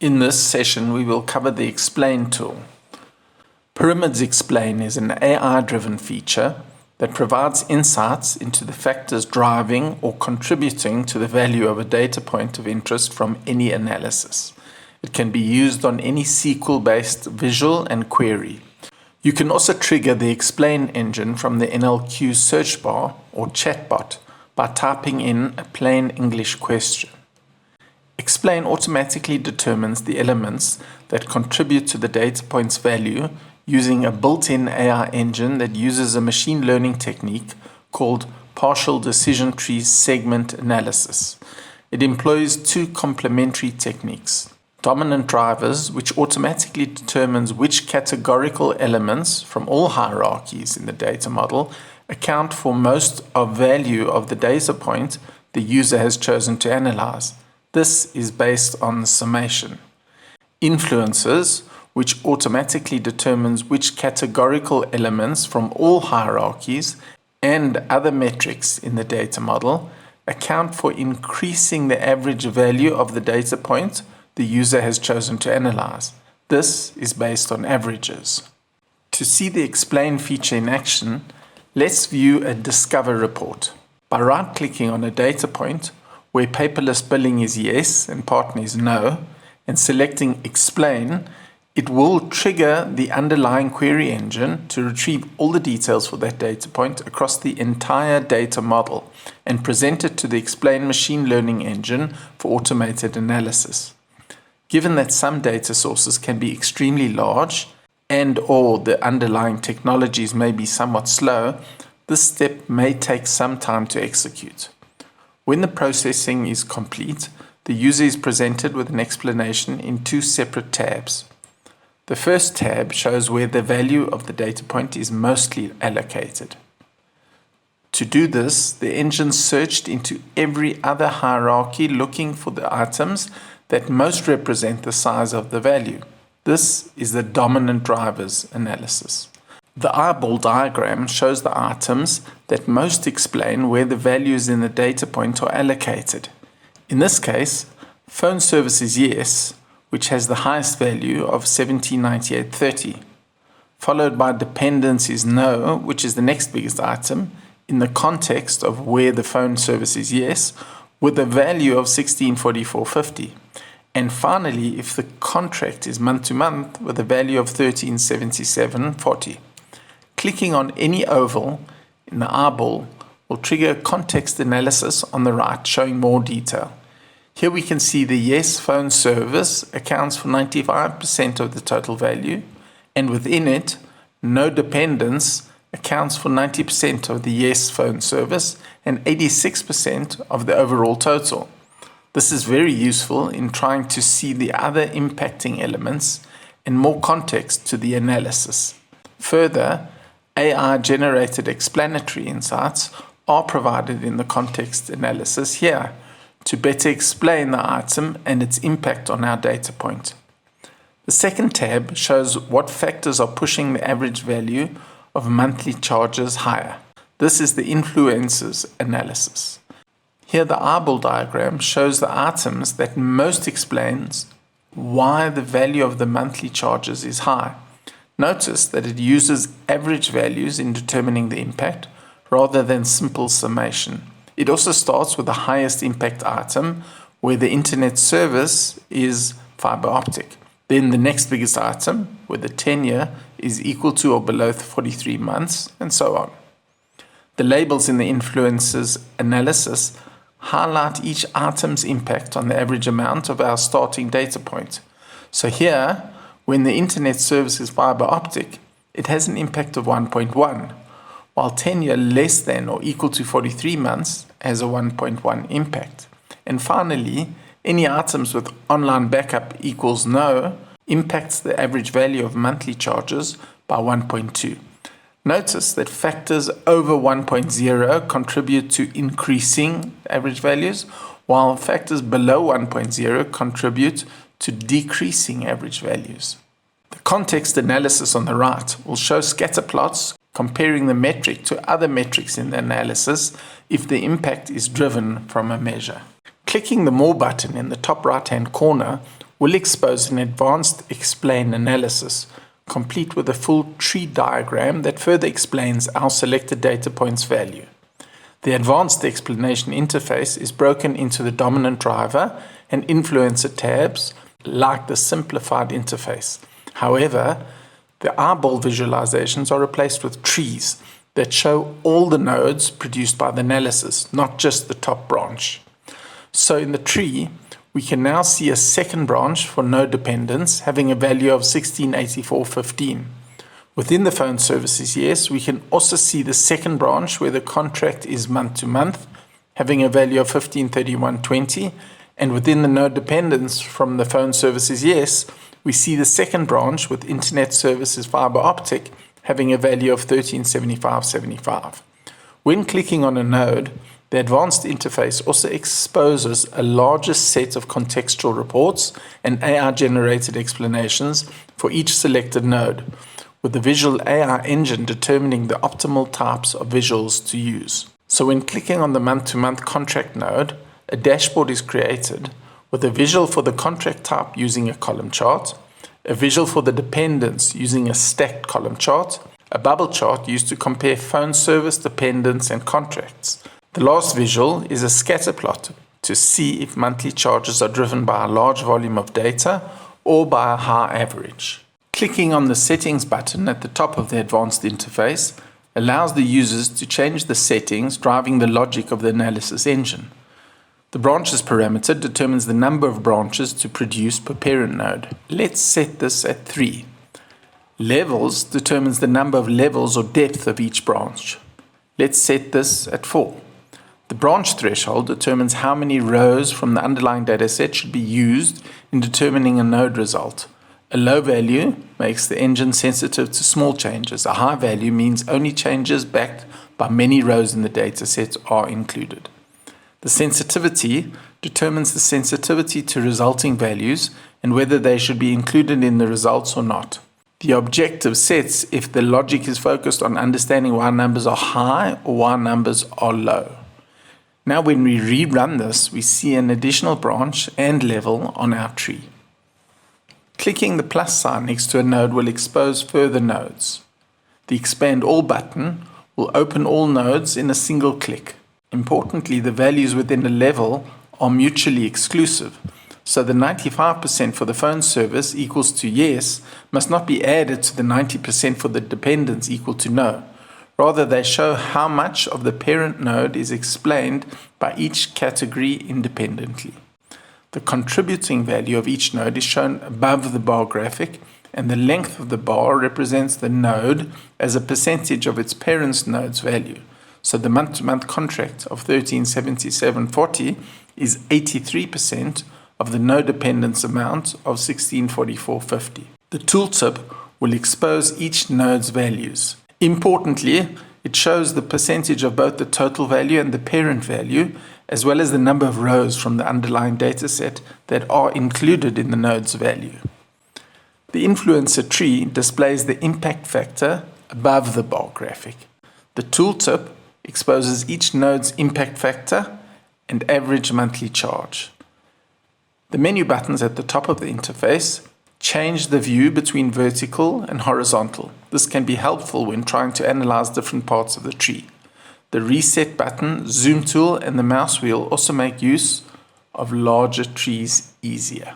In this session, we will cover the Explain tool. Pyramids Explain is an AI-driven feature that provides insights into the factors driving or contributing to the value of a data point of interest from any analysis. It can be used on any SQL-based visual and query. You can also trigger the Explain engine from the NLQ search bar or chatbot by typing in a plain English question. Explain automatically determines the elements that contribute to the data point's value using a built-in AI engine that uses a machine learning technique called partial decision tree segment analysis. It employs two complementary techniques: dominant drivers, which automatically determines which categorical elements from all hierarchies in the data model account for most of value of the data point the user has chosen to analyze. This is based on summation. Influences, which automatically determines which categorical elements from all hierarchies and other metrics in the data model account for increasing the average value of the data point the user has chosen to analyze. This is based on averages. To see the Explain feature in action, let's view a Discover report. By right-clicking on a data point where paperless billing is yes and partner is no, and selecting Explain, it will trigger the underlying query engine to retrieve all the details for that data point across the entire data model and present it to the Explain machine learning engine for automated analysis. Given that some data sources can be extremely large and/or the underlying technologies may be somewhat slow, this step may take some time to execute. When the processing is complete, the user is presented with an explanation in two separate tabs. The first tab shows where the value of the data point is mostly allocated. To do this, the engine searched into every other hierarchy looking for the items that most represent the size of the value. This is the dominant drivers analysis. The eyeball diagram shows the items that most explain where the values in the data point are allocated. In this case, phone service is yes, which has the highest value of 1798.30, followed by dependence is no, which is the next biggest item in the context of where the phone service is yes, with a value of 1644.50. And finally, if the contract is month to month, with a value of 1377.40. Clicking on any oval in the eyeball will trigger context analysis on the right, showing more detail. Here we can see the yes phone service accounts for 95% of the total value, and within it, no dependence accounts for 90% of the yes phone service and 86% of the overall total. This is very useful in trying to see the other impacting elements and more context to the analysis. Further, AI-generated explanatory insights are provided in the context analysis here to better explain the item and its impact on our data point. The second tab shows what factors are pushing the average value of monthly charges higher. This is the influences analysis. Here the eyeball diagram shows the items that most explains why the value of the monthly charges is high. Notice that it uses average values in determining the impact rather than simple summation. It also starts with the highest impact item where the internet service is fiber optic. Then the next biggest item where the tenure is equal to or below 43 months, and so on. The labels in the influences analysis highlight each item's impact on the average amount of our starting data point. So here, when the internet service is fiber optic, it has an impact of 1.1, while tenure less than or equal to 43 months has a 1.1 impact. And finally, any items with online backup equals no impacts the average value of monthly charges by 1.2. Notice that factors over 1.0 contribute to increasing average values, while factors below 1.0 contribute to decreasing average values. The context analysis on the right will show scatter plots comparing the metric to other metrics in the analysis if the impact is driven from a measure. Clicking the More button in the top right-hand corner will expose an advanced explain analysis, complete with a full tree diagram that further explains our selected data point's value. The advanced explanation interface is broken into the dominant driver and influencer tabs like the simplified interface. However, the eyeball visualizations are replaced with trees that show all the nodes produced by the analysis, not just the top branch. So in the tree, we can now see a second branch for node dependence having a value of 1684.15. Within the phone services, yes, we can also see the second branch where the contract is month to month, having a value of 1531.20. And within the node dependence from the phone services, yes, we see the second branch with internet services fiber optic having a value of 1375.75. When clicking on a node, the advanced interface also exposes a larger set of contextual reports and AI-generated explanations for each selected node, with the visual AI engine determining the optimal types of visuals to use. So when clicking on the month-to-month contract node, a dashboard is created with a visual for the contract type using a column chart, a visual for the dependence using a stacked column chart, a bubble chart used to compare phone service dependence and contracts. The last visual is a scatter plot to see if monthly charges are driven by a large volume of data or by a high average. Clicking on the settings button at the top of the advanced interface allows the users to change the settings driving the logic of the analysis engine. The branches parameter determines the number of branches to produce per parent node. Let's set this at 3. Levels determines the number of levels or depth of each branch. Let's set this at 4. The branch threshold determines how many rows from the underlying dataset should be used in determining a node result. A low value makes the engine sensitive to small changes. A high value means only changes backed by many rows in the dataset are included. The sensitivity determines the sensitivity to resulting values and whether they should be included in the results or not. The objective sets if the logic is focused on understanding why numbers are high or why numbers are low. Now when we rerun this, we see an additional branch and level on our tree. Clicking the plus sign next to a node will expose further nodes. The Expand All button will open all nodes in a single click. Importantly, the values within a level are mutually exclusive, so the 95% for the phone service equals to yes must not be added to the 90% for the dependence equal to no. Rather, they show how much of the parent node is explained by each category independently. The contributing value of each node is shown above the bar graphic, and the length of the bar represents the node as a percentage of its parent's node's value. So the month-to-month contract of 1377.40 is 83% of the node dependence amount of 1644.50. The tooltip will expose each node's values. Importantly, it shows the percentage of both the total value and the parent value, as well as the number of rows from the underlying dataset that are included in the node's value. The influencer tree displays the impact factor above the bar graphic. The tooltip exposes each node's impact factor and average monthly charge. The menu buttons at the top of the interface change the view between vertical and horizontal. This can be helpful when trying to analyze different parts of the tree. The reset button, zoom tool, and the mouse wheel also make use of larger trees easier.